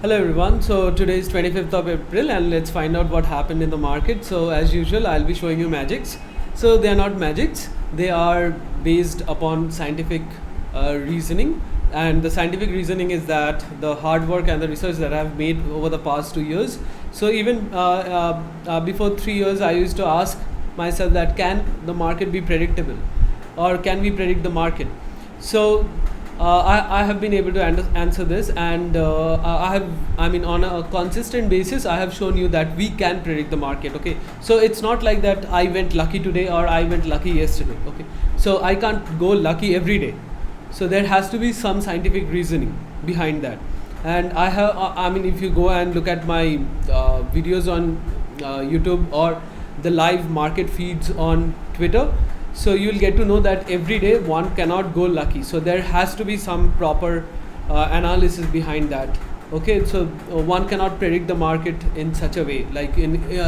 Hello everyone. So today is 25th of April and let's find out what happened in the market. So as usual, I'll be showing you magics. So they are not magics. They are based upon scientific reasoning. And the scientific reasoning is that the hard work and the research that I've made over the past 2 years. So even before 3 years, I used to ask myself that can the market be predictable, or can we predict the market? So I have been able to answer this, and on a consistent basis, I have shown you that we can predict the market. Okay, so it's not like that I went lucky today or I went lucky yesterday. Okay, so I can't go lucky every day. So there has to be some scientific reasoning behind that. And I have, if you go and look at my videos on YouTube or the live market feeds on Twitter, so you'll get to know that every day one cannot go lucky. So there has to be some proper analysis behind that. Okay, so one cannot predict the market in such a way. Like we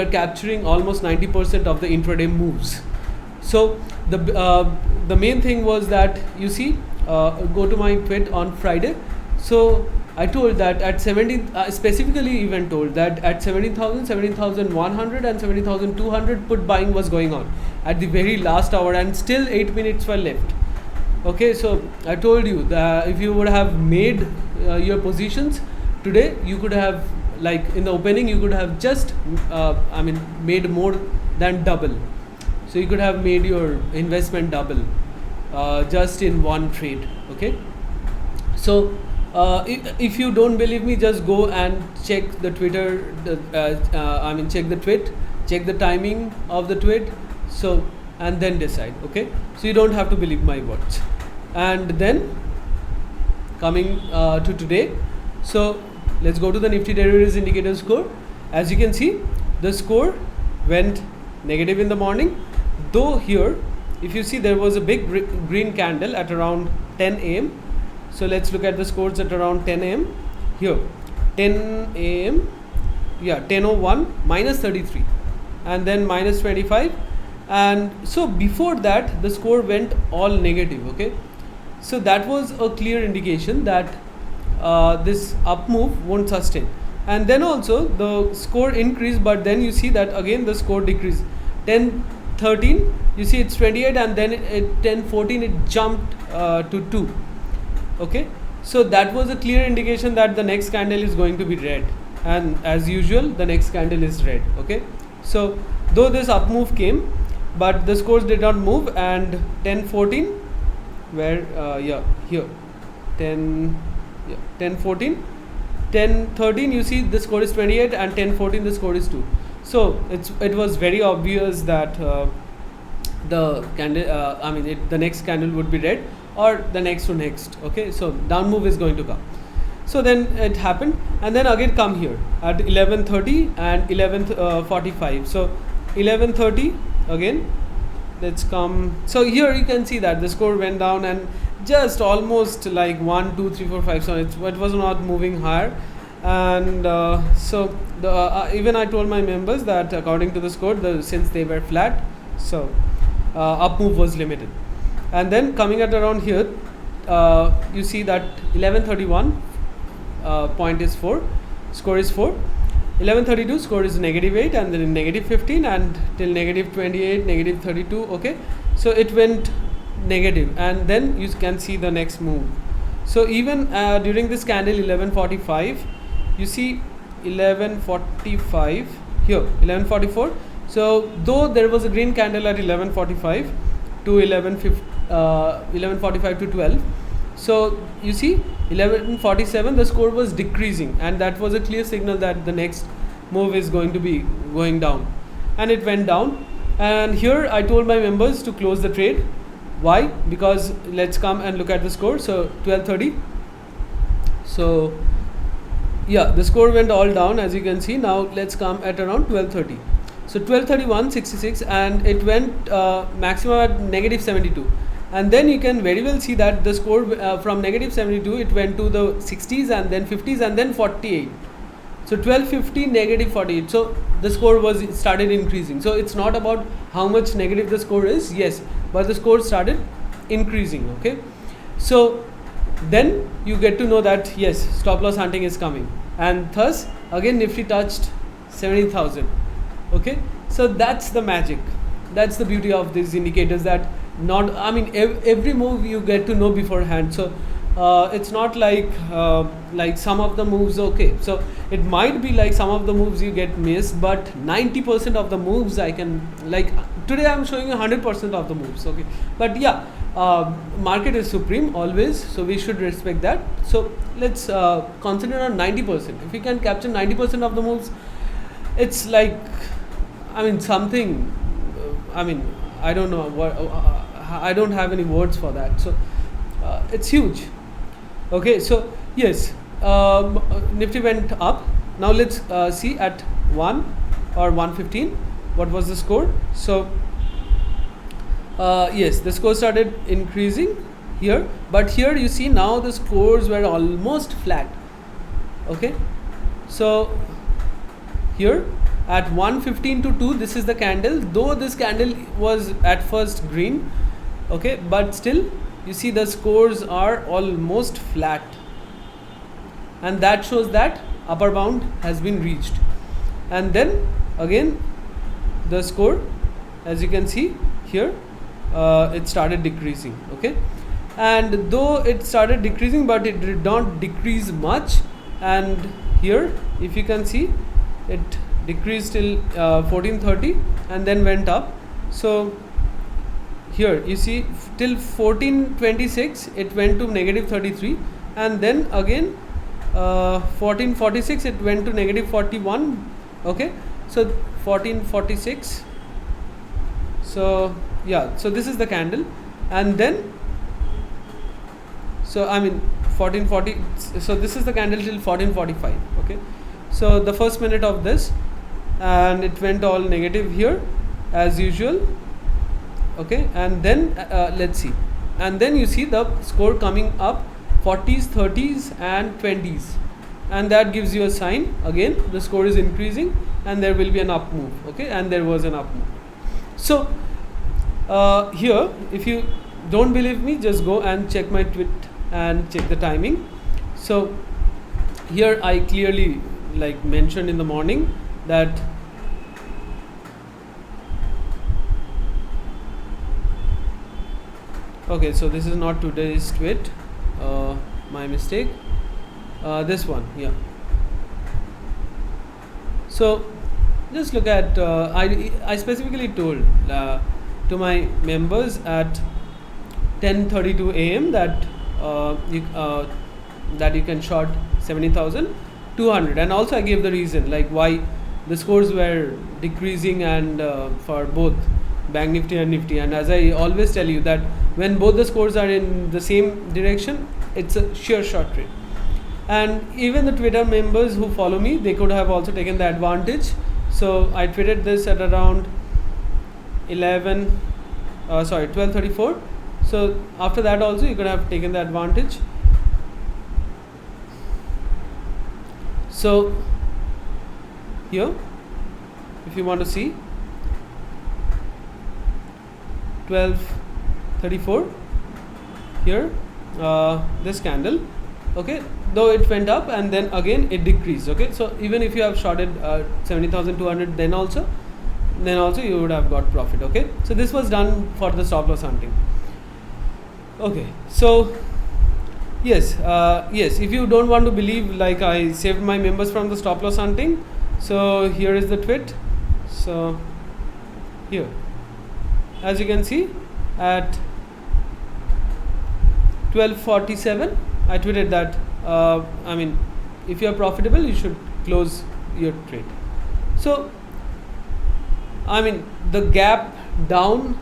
are capturing almost 90% of the intraday moves. So the main thing was that you see, go to my tweet on Friday. So I told that at 17, specifically even told that at 17,000, 17,100 and 17,200 put buying was going on at the very last hour, and still 8 minutes were left. Okay, so I told you that if you would have made your positions today, you could have, like in the opening, you could have just made more than double. So you could have made your investment double just in one trade. Okay, so if you don't believe me, just go and check the Twitter. Check the tweet, check the timing of the tweet. So and then decide. Okay, so you don't have to believe my words. And then coming to today, so let's go to the Nifty Derivatives Indicator score. As you can see, the score went negative in the morning. Though here, if you see, there was a big green candle at around 10 a.m. So let's look at the scores at around 10 a.m. Here, 10 a.m. Yeah, 10:01 minus 33, and then minus 25, and so before that the score went all negative. Okay, so that was a clear indication that this up move won't sustain. And then also the score increased, but then you see that again the score decreased. 10:13, you see it's 28, and then at 10:14 it jumped to 2. Okay, so that was a clear indication that the next candle is going to be red, and as usual the next candle is red. Okay, so though this up move came, but the scores did not move, and 10:14 where here 10:14, 10:13 you see the score is 28, and 10:14 the score is 2. So it was very obvious that the candle the next candle would be red, or the next to next. Okay, so down move is going to come. So then it happened, and then again come here at 11:30 and 11:45. So 11:30 again, let's come. So here you can see that the score went down, and just almost like 1 2 3 4 5. So it was not moving higher, and so even I told my members that according to the score, since they were flat, so up move was limited. And then coming at around here, you see that 11:31 point is 4, score is 4. 11:32 score is -8, and then negative 15, and till negative 28, negative 32. Okay, so it went negative, and then you can see the next move. So even during this candle 11:45, you see 11:45 here, 11:44. So though there was a green candle at 11:45 to 11:45 to 12, so you see 11:47 the score was decreasing, and that was a clear signal that the next move is going to be going down, and it went down. And here I told my members to close the trade. Why? Because let's come and look at the score. So 12:30, so yeah, the score went all down, as you can see. Now let's come at around 12:30. So 12:31.66, and it went maximum at negative 72, and then you can very well see that the score from negative 72 it went to the 60s, and then 50s, and then 48. So 12:50 negative 48. So the score was started increasing. So it's not about how much negative the score is, yes, but the score started increasing. Okay, so then you get to know that yes, stop loss hunting is coming, and thus again Nifty touched 70,000. Okay, so that's the magic, that's the beauty of these indicators, that not, I mean, every move you get to know beforehand. So it's not like some of the moves, okay, so it might be like some of the moves you get missed, but 90% of the moves I can, like today I'm showing you 100% of the moves, okay, but yeah, market is supreme always, so we should respect that. So let's concentrate on 90%. If we can capture 90% of the moves, it's like, I mean, something, I mean, I don't know what, I don't have any words for that. So it's huge. Okay, so yes, Nifty went up. Now let's see at 1 or 115 what was the score. So yes, the score started increasing here, but here you see now the scores were almost flat. Okay, so here at 115 to 2, this is the candle, though this candle was at first green, okay, but still you see the scores are almost flat, and that shows that upper bound has been reached. And then again the score, as you can see here, it started decreasing. Okay, and though it started decreasing, but it did not decrease much, and here if you can see, it decreased till 1430 and then went up. So here you see till 1426 it went to negative 33, and then again 1446 it went to negative 41. Okay, so 1446, so yeah, so this is the candle, and then, so I mean 1440, so this is the candle till 1445. Okay, so the first minute of this, and it went all negative here as usual. Okay, and then let's see, and then you see the score coming up 40s, 30s and 20s, and that gives you a sign again the score is increasing and there will be an up move. Okay, and there was an up move. So here, if you don't believe me, just go and check my tweet and check the timing. So here I clearly like mentioned in the morning that okay, so this is not today's tweet, my mistake, this one, yeah. So just look at I specifically told to my members at 10:32 a.m. that you can short 70,200, and also I gave the reason like why the scores were decreasing, and for both Bank Nifty and Nifty. And as I always tell you that when both the scores are in the same direction, it's a sheer short trade. And even the Twitter members who follow me, they could have also taken the advantage. So I tweeted this at around 12:34. So after that also you could have taken the advantage. So here, if you want to see 12:34 here, this candle, okay, though it went up and then again it decreased. Okay, so even if you have shorted 70,200, then also you would have got profit. Okay, so this was done for the stop loss hunting. Okay, so yes, if you don't want to believe like I saved my members from the stop loss hunting, so here is the tweet. So here, as you can see, at 12:47 I tweeted that I mean, if you are profitable, you should close your trade. So I mean, the gap down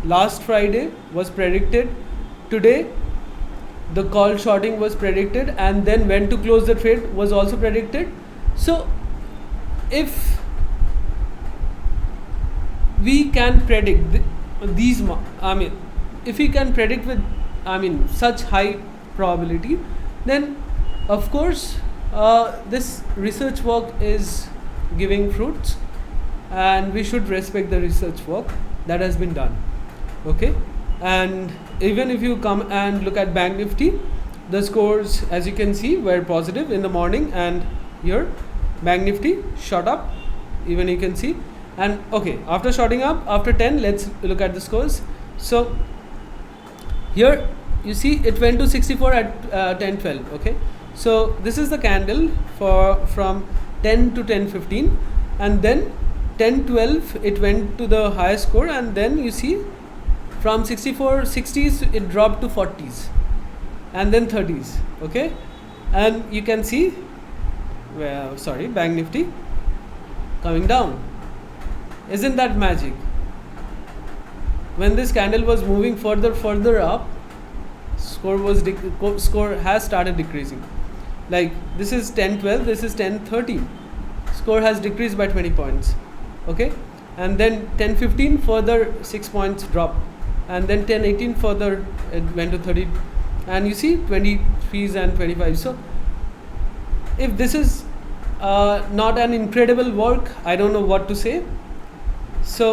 last Friday was predicted. Today the call shorting was predicted, and then when to close the trade was also predicted. So if we can predict these, I mean, if we can predict with, I mean, such high probability, then of course this research work is giving fruits, and we should respect the research work that has been done. Okay, and even if you come and look at Bank Nifty, the scores, as you can see, were positive in the morning, and here Bank Nifty shot up, even you can see. And okay, after shooting up after 10, let's look at the scores. So here you see it went to 64 at 10:12. Okay, so this is the candle from 10 to 10:15, and then 10:12 it went to the highest score, and then you see from 64 60s it dropped to 40s, and then 30s. Okay, and you can see Bank Nifty coming down. Isn't that magic? When this candle was moving further up, score has started decreasing. Like this is 10:12, this is 10:13. Score has decreased by 20 points. Okay, and then 10:15 further 6 points drop, and then 10:18 further it went to 30, and you see 23s and 25. So if this is not an incredible work, I don't know what to say. So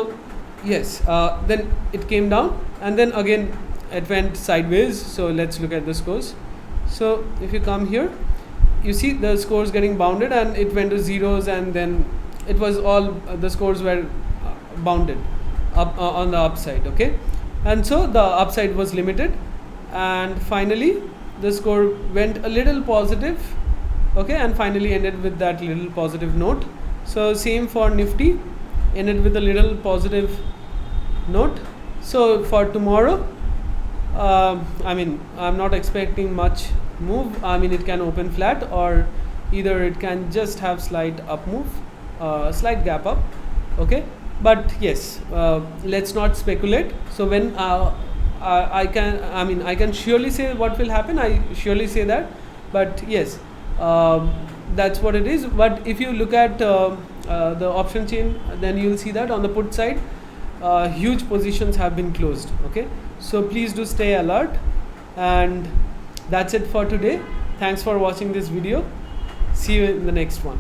yes, then it came down, and then again it went sideways. So let's look at the scores. So if you come here, you see the scores getting bounded, and it went to zeros, and then it was all the scores were bounded up on the upside. Okay, and so the upside was limited, and finally the score went a little positive. Okay, and finally ended with that little positive note. So same for Nifty, ended with a little positive note. So for tomorrow, I'm not expecting much move. It can open flat, or either it can just have slight up move, slight gap up. Okay, but yes, let's not speculate. So when I can surely say what will happen. I surely say that, but yes, that's what it is. But if you look at the option chain, then you'll see that on the put side, huge positions have been closed. Okay, so please do stay alert, and that's it for today. Thanks for watching this video. See you in the next one.